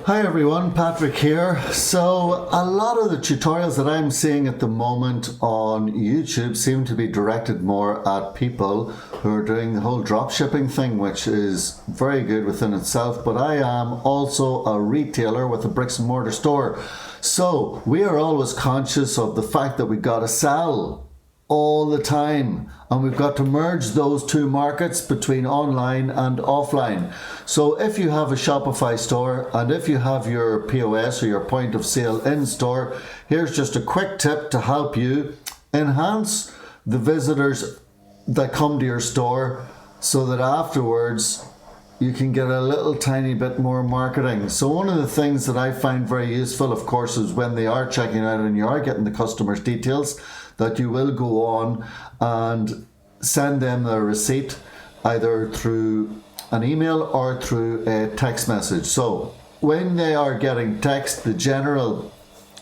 Hi everyone, Patrick here. So a lot of the tutorials that I'm seeing at the moment on YouTube seem to be directed more at people who are doing the whole drop shipping thing, which is very good within itself. But I am also a retailer with a bricks and mortar store. So we are always conscious of the fact that we gotta sell all the time, and we've got to merge those two markets between online and offline. So if you have a Shopify store and if you have your POS or your point of sale in store, here's just a quick tip to help you enhance the visitors that come to your store so that afterwards you can get a little tiny bit more marketing. So one of the things that I find very useful, of course, is when they are checking out and you are getting the customer's details, that you will go on and send them a receipt either through an email or through a text message. So when they are getting text, the general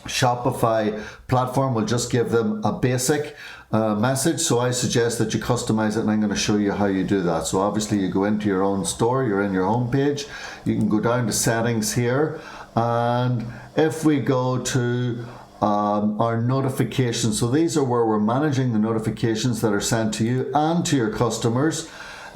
Shopify platform will just give them a basic message. So I suggest that you customize it, and I'm going to show you how you do that. So obviously you go into your own store, you're in your home page, you can go down to settings here, and if we go to our notifications, so these are where we're managing the notifications that are sent to you and to your customers.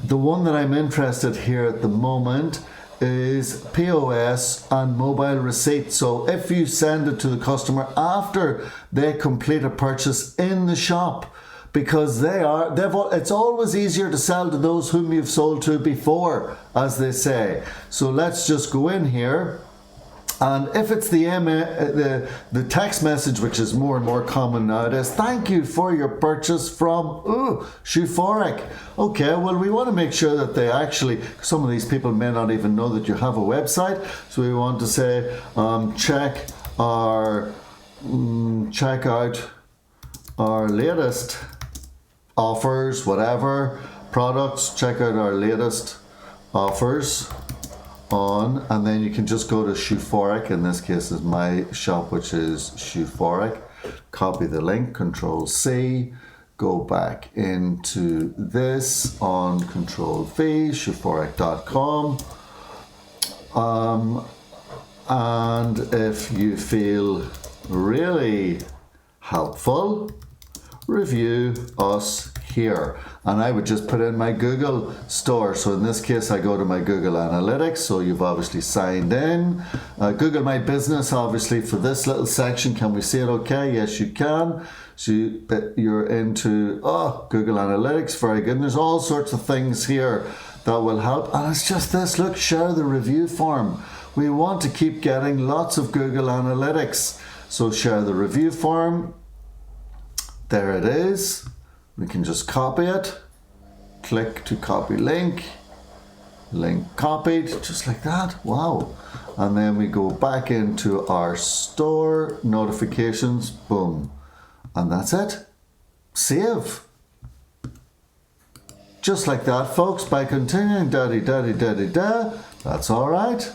The one that I'm interested here at the moment is POS and mobile receipt. So if you send it to the customer after they complete a purchase in the shop, because it's always easier to sell to those whom you've sold to before, as they say. So let's just go in here. And if it's the text message, which is more and more common nowadays, thank you for your purchase from Shopify. Okay, well, we want to make sure that they actually, some of these people may not even know that you have a website. So we want to say, check out our latest offers, whatever, products, check out our latest offers on, and then you can just go to Shopify. In this case is my shop, which is Shopify. Copy the link, Control C, go back into this on Control V, Shopify.com. And if you feel really helpful, review us here. And I would just put in my Google store. So in this case, I go to my Google Analytics. So you've obviously signed in. Google My Business, obviously, for this little section. Can we see it okay? Yes, you can. So you're into Google Analytics. Very good. And there's all sorts of things here that will help. And it's just this. Look, share the review form. We want to keep getting lots of Google Analytics. So share the review form. There it is. We can just copy it, click to copy link copied, just like that. Wow. And then we go back into our store notifications, boom. And that's it. Save. Just like that, folks, by continuing that's all right.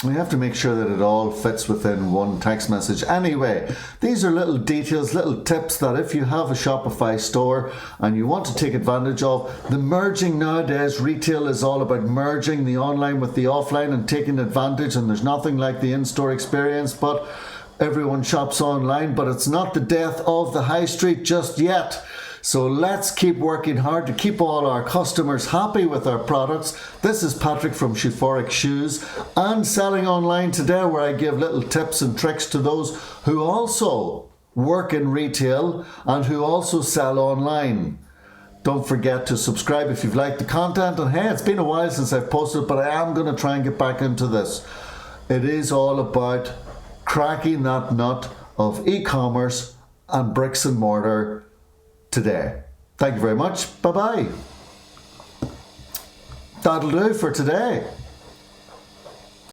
We have to make sure that it all fits within one text message. Anyway, these are little details, little tips that if you have a Shopify store and you want to take advantage of, the merging nowadays, retail is all about merging the online with the offline and taking advantage, and there's nothing like the in-store experience, but everyone shops online, but it's not the death of the high street just yet. So let's keep working hard to keep all our customers happy with our products. This is Patrick from Shopify Shoes and Selling Online Today, where I give little tips and tricks to those who also work in retail and who also sell online. Don't forget to subscribe if you've liked the content. And hey, it's been a while since I've posted, but I am going to try and get back into this. It is all about cracking that nut of e-commerce and bricks and mortar today. Thank you very much. Bye-bye. That'll do for today.